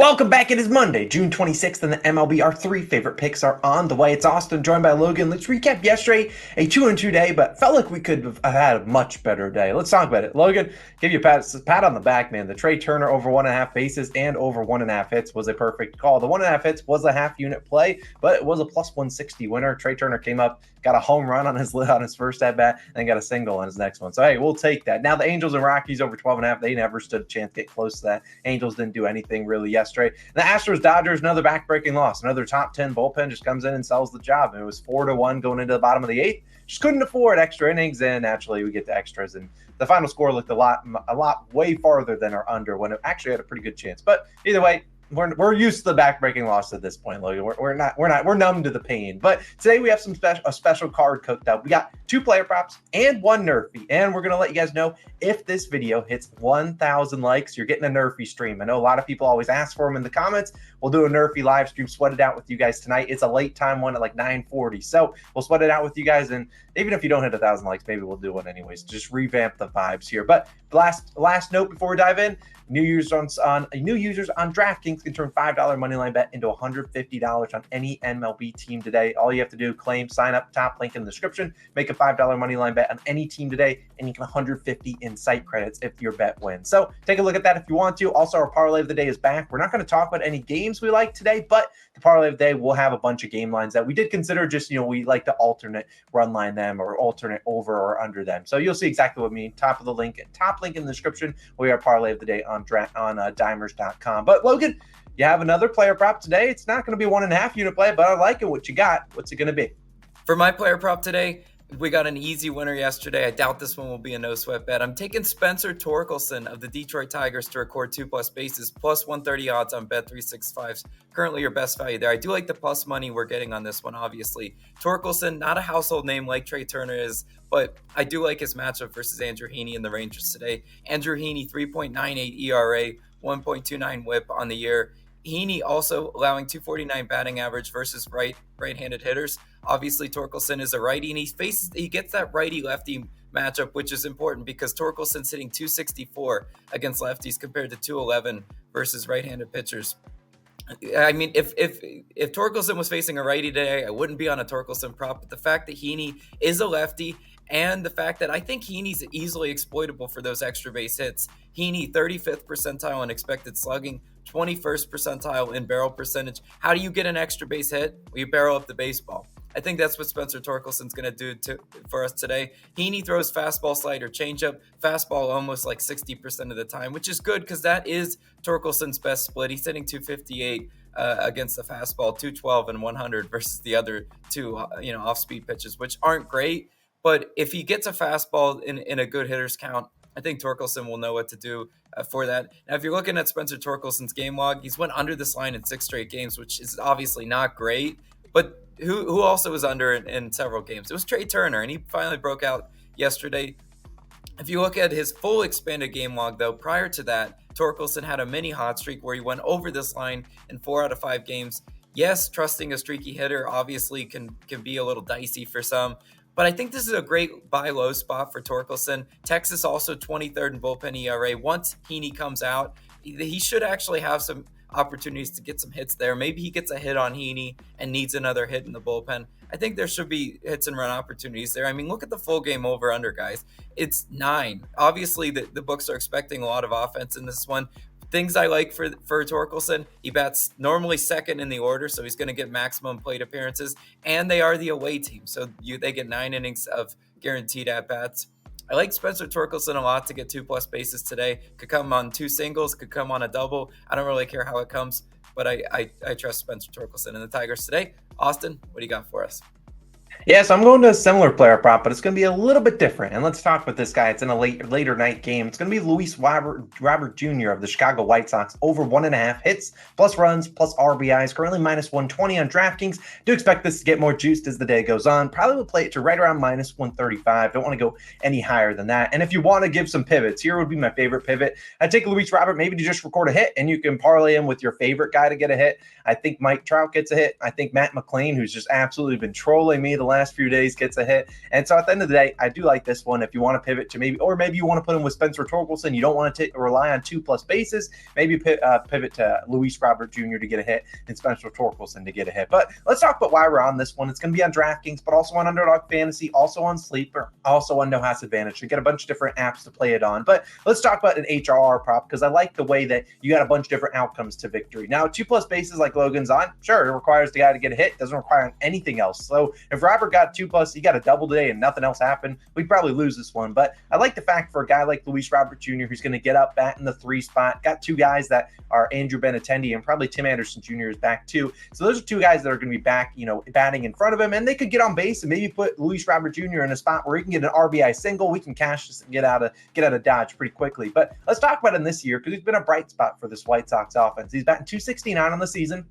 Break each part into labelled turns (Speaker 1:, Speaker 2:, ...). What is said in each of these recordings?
Speaker 1: Welcome back. It is Monday, June 26th, and the MLB. Our three favorite picks are on the way. It's Austin, joined by Logan. Let's recap yesterday, a 2-2 day, but felt like we could have had a much better day. Let's talk about it. Logan, give you a pat on the back, man. The Trey Turner over 1.5 bases and over 1.5 hits was a perfect call. The 1.5 hits was a half unit play, but it was a plus 160 winner. Trey Turner came up, got a home run on his first at bat, and got a single on his next one. So hey, we'll take that. Now the Angels and Rockies over 12.5. They never stood a chance to get close to that. Angels didn't do anything really yesterday. The Astros Dodgers, another backbreaking loss. Another top 10 bullpen just comes in and sells the job. And it was 4-1 going into the bottom of the eighth. Just couldn't afford extra innings, and naturally we get the extras. And the final score looked a lot way farther than our under when it actually had a pretty good chance. But either way, we're used to the backbreaking loss at this point, Logan. We're numb to the pain. But today we have a special card cooked up. We got 2 player props and 1 Nerfy, and we're gonna let you guys know if this video hits 1,000 likes, you're getting a Nerfy stream. I know a lot of people always ask for them in the comments. We'll do a Nerfy live stream, sweat it out with you guys tonight. It's a late time one at like 9:40, so we'll sweat it out with you guys. And even if you don't hit 1,000 likes, maybe we'll do one anyways. Just revamp the vibes here. But last note before we dive in. New users on DraftKings can turn $5 moneyline bet into $150 on any MLB team today. All you have to do, sign up, top link in the description, make a $5 moneyline bet on any team today, and you get $150 in site credits if your bet wins. So take a look at that if you want to. Also, our parlay of the day is back. We're not going to talk about any games we like today, but the parlay of the day will have a bunch of game lines that we did consider. Just, we like to alternate run line them or alternate over or under them. So you'll see exactly what I mean. Top link in the description. We are parlay of the day on dimers.com. But Logan, you have another player prop today. It's not going to be 1.5 unit play, but I like it. What you got? What's it going to be?
Speaker 2: For my player prop today, we got an easy winner yesterday. I doubt this one will be a no sweat bet. I'm taking Spencer Torkelson of the Detroit Tigers to record 2+ bases, plus 130 odds on Bet365's currently your best value there. I do like the plus money we're getting on this one, obviously. Torkelson, not a household name like Trey Turner is, but I do like his matchup versus Andrew Heaney and the Rangers today. Andrew Heaney, 3.98 ERA, 1.29 whip on the year. Heaney also allowing 249 batting average versus right-handed hitters. Obviously, Torkelson is a righty, and he gets that righty-lefty matchup, which is important because Torkelson's hitting 264 against lefties compared to 211 versus right-handed pitchers. I mean, if Torkelson was facing a righty today, I wouldn't be on a Torkelson prop. But the fact that Heaney is a lefty, and the fact that I think Heaney's easily exploitable for those extra base hits. Heaney, 35th percentile in expected slugging, 21st percentile in barrel percentage. How do you get an extra base hit? Well, you barrel up the baseball. I think that's what Spencer Torkelson's going to do for us today. Heaney throws fastball, slider, changeup, fastball almost like 60% of the time, which is good because that is Torkelson's best split. He's hitting 258 against the fastball, 212 and 100 versus the other two, off-speed pitches, which aren't great. But if he gets a fastball in a good hitter's count, I think Torkelson will know what to do for that. Now, if you're looking at Spencer Torkelson's game log, he's went under this line in 6 straight games, which is obviously not great. But who also was under in several games? It was Trey Turner, and he finally broke out yesterday. If you look at his full expanded game log, though, prior to that, Torkelson had a mini hot streak where he went over this line in 4 out of 5 games. Yes, trusting a streaky hitter obviously can be a little dicey for some. But I think this is a great buy low spot for Torkelson. Texas also 23rd in bullpen ERA. Once Heaney comes out, he should actually have some opportunities to get some hits there. Maybe he gets a hit on Heaney and needs another hit in the bullpen. I think there should be hits and run opportunities there. I mean, look at the full game over under, guys. It's 9. Obviously, the books are expecting a lot of offense in this one. Things I like for Torkelson, he bats normally second in the order, so he's going to get maximum plate appearances, and they are the away team, so they get 9 innings of guaranteed at-bats. I like Spencer Torkelson a lot to get 2+ bases today. Could come on 2 singles, could come on a double. I don't really care how it comes, but I trust Spencer Torkelson and the Tigers today. Austin, what do you got for us?
Speaker 1: Yeah, so I'm going to a similar player prop, but it's going to be a little bit different. And let's talk about this guy. It's in a later night game. It's going to be Luis Robert Jr. of the Chicago White Sox, over 1.5 hits, plus runs, plus RBIs, currently minus 120 on DraftKings. Do expect this to get more juiced as the day goes on. Probably will play it to right around minus 135. Don't want to go any higher than that. And if you want to give some pivots, here would be my favorite pivot. I'd take Luis Robert maybe to just record a hit, and you can parlay him with your favorite guy to get a hit. I think Mike Trout gets a hit. I think Matt McClain, who's just absolutely been trolling me the last few days gets a hit. And so at the end of the day, I do like this one. If you want to pivot to maybe you want to put him with Spencer Torkelson, you don't want to rely on 2+ bases, maybe pivot to Luis Robert Jr. to get a hit and Spencer Torkelson to get a hit. But let's talk about why we're on this one. It's going to be on DraftKings, but also on Underdog Fantasy, also on Sleeper, also on No House Advantage. You get a bunch of different apps to play it on. But let's talk about an HRR prop because I like the way that you got a bunch of different outcomes to victory. Now, 2+ bases like Logan's on, sure, it requires the guy to get a hit. Doesn't require anything else. So if Robert got 2+, he got a double today and nothing else happened, we'd probably lose this one. But I like the fact for a guy like Luis Robert Jr., who's going to get up, bat in the 3 spot, got 2 guys that are Andrew Benintendi and probably Tim Anderson Jr. is back too. So those are 2 guys that are going to be back, batting in front of him, and they could get on base and maybe put Luis Robert Jr. in a spot where he can get an RBI single. We can cash this and get out of Dodge pretty quickly. But let's talk about him this year because he's been a bright spot for this White Sox offense. He's batting .269 on the season.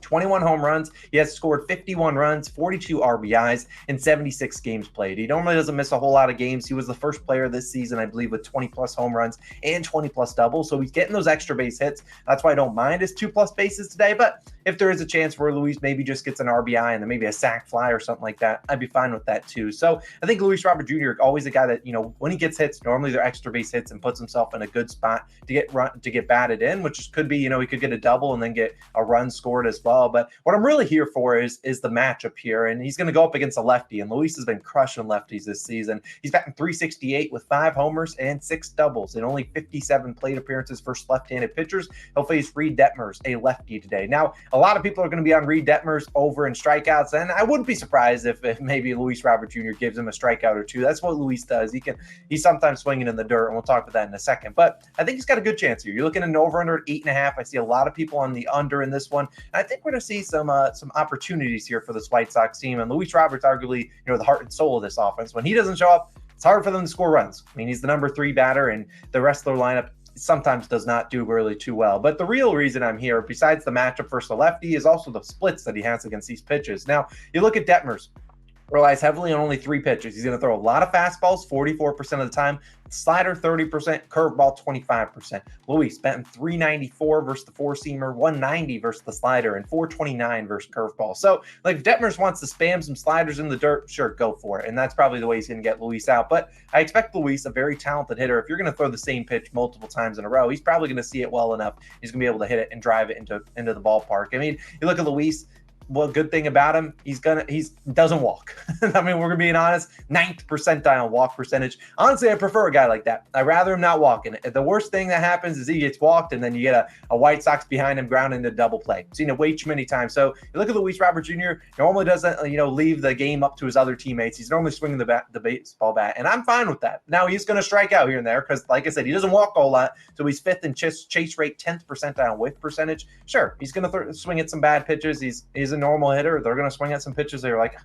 Speaker 1: 21 home runs. He has scored 51 runs, 42 RBIs, in 76 games played. He normally doesn't miss a whole lot of games. He was the first player this season, I believe, with 20+ home runs and 20+ doubles. So he's getting those extra base hits. That's why I don't mind his 2+ bases today. But if there is a chance where Luis maybe just gets an RBI and then maybe a sac fly or something like that, I'd be fine with that too. So I think Luis Robert Jr. always a guy that, when he gets hits, normally they're extra base hits and puts himself in a good spot to get batted in, which could be, he could get a double and then get a run scored as well. But what I'm really here for is the matchup here, and he's going to go up against a lefty, and Luis has been crushing lefties this season. He's batting .368 with 5 homers and 6 doubles in only 57 plate appearances versus left-handed pitchers. He'll face Reed Detmers, a lefty, today. Now, a lot of people are going to be on Reed Detmers over in strikeouts, and I wouldn't be surprised if maybe Luis Robert Jr. gives him a strikeout or 2. That's what Luis does. He's sometimes swinging in the dirt, and we'll talk about that in a second. But I think he's got a good chance here. You're looking at an over-under at 8.5. I see a lot of people on the under in this one, and I think we're going to see some opportunities here for this White Sox team. And Luis Robert's arguably, the heart and soul of this offense. When he doesn't show up, it's hard for them to score runs. I mean, he's the number 3 batter, and the rest of their lineup sometimes does not do really too well. But the real reason I'm here, besides the matchup versus the lefty, is also the splits that he has against these pitches. Now, you look at Detmers, relies heavily on only 3 pitches. He's going to throw a lot of fastballs, 44% of the time, slider 30%, curveball 25%. Luis batting .394 versus the 4-seamer, 190 versus the slider, and 429 versus curveball. So, if Detmers wants to spam some sliders in the dirt, sure, go for it. And that's probably the way he's going to get Luis out. But I expect Luis, a very talented hitter, if you're going to throw the same pitch multiple times in a row, he's probably going to see it well enough. He's going to be able to hit it and drive it into the ballpark. I mean, you look at Luis. Well, good thing about him, he doesn't walk. I mean, we're being honest, 9th percentile walk percentage. Honestly, I prefer a guy like that. I'd rather him not walking. The worst thing that happens is he gets walked, and then you get a White Sox behind him grounding into double play. Seen it way too many times. So you look at Luis Robert Jr., normally doesn't, leave the game up to his other teammates. He's normally swinging the baseball bat, and I'm fine with that. Now, he's going to strike out here and there because, like I said, he doesn't walk a whole lot. So he's 5th in chase rate, 10th percentile whiff percentage. Sure, he's going to swing at some bad pitches. He's a normal hitter. They're going to swing at some pitches that are like,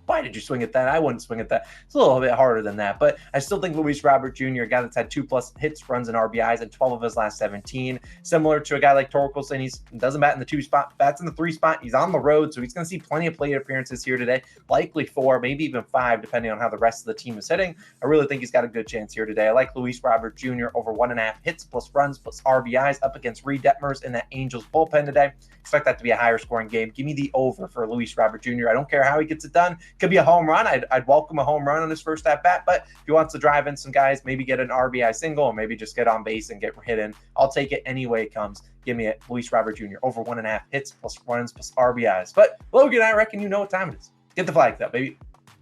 Speaker 1: why did you swing at that? I wouldn't swing at that. It's a little bit harder than that, but I still think Luis Robert Jr., a guy that's had 2+ hits, runs, and RBIs in 12 of his last 17, similar to a guy like Torkelson. He doesn't bat in the 2 spot, bats in the 3 spot. He's on the road, so he's going to see plenty of plate appearances here today, likely 4, maybe even 5, depending on how the rest of the team is hitting. I really think he's got a good chance here today. I like Luis Robert Jr. over 1.5 hits plus runs plus RBIs up against Reed Detmers in that Angels bullpen today. Expect that to be a higher scoring game. Give me the over for Luis Robert Jr. I don't care how he gets it done. Could be a home run. I'd welcome a home run on his first at bat, but if he wants to drive in some guys, maybe get an RBI single or maybe just get on base and get hit in, I'll take it any way it comes. Give me it, Luis Robert Jr. over 1.5 hits plus runs plus RBIs. But Logan, I reckon you know what time it is. Get the flags up, baby.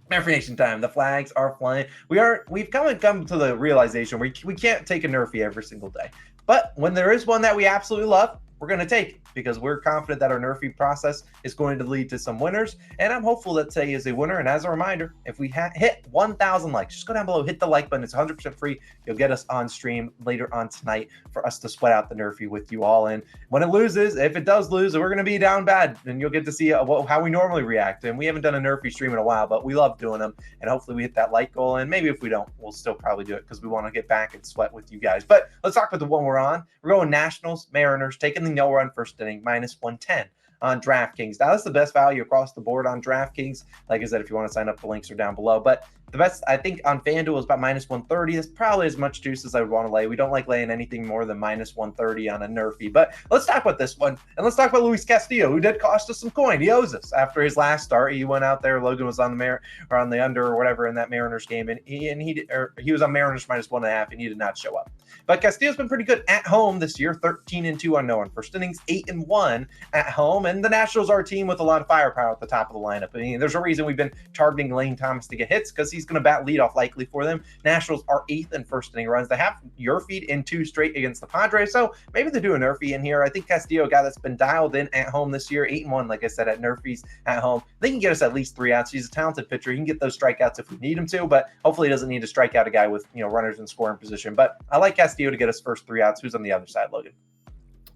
Speaker 1: Maverick Nation time. The flags are flying. We've come to the realization we can't take a Nerfie every single day. But when there is one that we absolutely love, we're going to take it because we're confident that our Nerfie process is going to lead to some winners. And I'm hopeful that today is a winner. And as a reminder, if we hit 1,000 likes, just go down below, hit the like button. It's 100% free. You'll get us on stream later on tonight for us to sweat out the Nerfie with you all. And when it loses, if it does lose, we're going to be down bad. And you'll get to see how we normally react. And we haven't done a Nerfie stream in a while, but we love doing them. And hopefully we hit that like goal. And maybe if we don't, we'll still probably do it because we want to get back and sweat with you guys. But let's talk about the one we're on. We're going Nationals, Mariners, taking the no run first inning, -110 on DraftKings. Now, that's the best value across the board on DraftKings. Like I said, if you want to sign up, the links are down below. But The best, I think, on FanDuel is about minus 130. That's probably as much juice as I would want to lay. We don't like laying anything more than minus 130 on a nerfy. But let's talk about this one. And let's talk about Luis Castillo, who did cost us some coin. He owes us after his last start. He went out there. Logan was on the on the under or whatever in that Mariners game. And he was on Mariners minus 1.5, and he did not show up. But Castillo's been pretty good at home this year, 13-2 on no one. First innings, 8-1 at home. And the Nationals are a team with a lot of firepower at the top of the lineup. I mean, there's a reason we've been targeting Lane Thomas to get hits, because he's going to bat leadoff likely for them. Nationals are 8th in first inning runs. They have your feed in 2 straight against the Padres, so maybe they do a nerfy in here. I think Castillo, a guy that's been dialed in at home this year, 8-1, like I said, at nerfies at home. They can get us at least 3 outs. He's a talented pitcher. He can get those strikeouts if we need him to, but hopefully he doesn't need to strike out a guy with runners in scoring position. But I like Castillo to get us first 3 outs. Who's on the other side, Logan?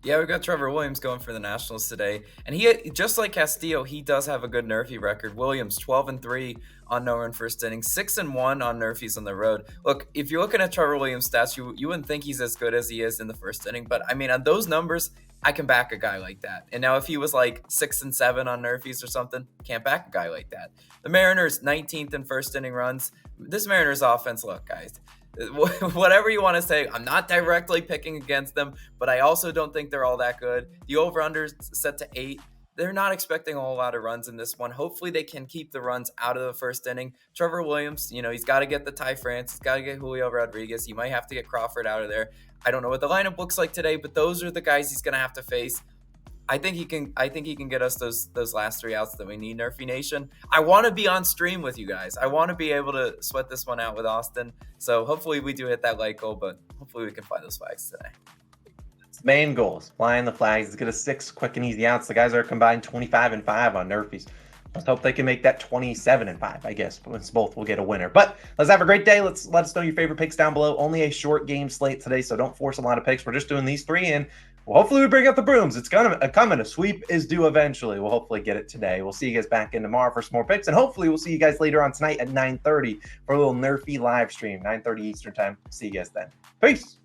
Speaker 2: Yeah, we got Trevor Williams going for the Nationals today. And he, just like Castillo, he does have a good nerfy record. Williams, 12-3 on no run first inning, 6-1 on nerfies on the road. Look, if you're looking at Trevor Williams' stats, you wouldn't think he's as good as he is in the first inning. But, I mean, on those numbers, I can back a guy like that. And now if he was like 6-7 on nerfies or something, can't back a guy like that. The Mariners, 19th in first inning runs. This Mariners offense, look, guys, whatever you want to say, I'm not directly picking against them, but I also don't think they're all that good. The over-under is set to 8. They're not expecting a whole lot of runs in this one. Hopefully they can keep the runs out of the first inning. Trevor Williams, he's got to get the Ty France. He's got to get Julio Rodriguez. He might have to get Crawford out of there. I don't know what the lineup looks like today, but those are the guys he's going to have to face. I think he can get us those last 3 outs that we need, Nerfy Nation. I want to be on stream with you guys. I want to be able to sweat this one out with Austin. So hopefully we do hit that like goal, but hopefully we can find those flags today.
Speaker 1: Its main goal is flying the flags. Let's get us 6 quick and easy outs. The guys are combined 25-5 on nerfies. Let's hope they can make that 27-5, I guess. Both will get a winner. But let's have a great day. Let us know your favorite picks down below. Only a short game slate today, so don't force a lot of picks. We're just doing these 3, and hopefully we bring up the brooms. It's coming. A sweep is due eventually. We'll hopefully get it today. We'll see you guys back in tomorrow for some more picks, and hopefully we'll see you guys later on tonight at 9:30 for a little nerfy live stream, 9:30 Eastern time. See you guys then. Peace.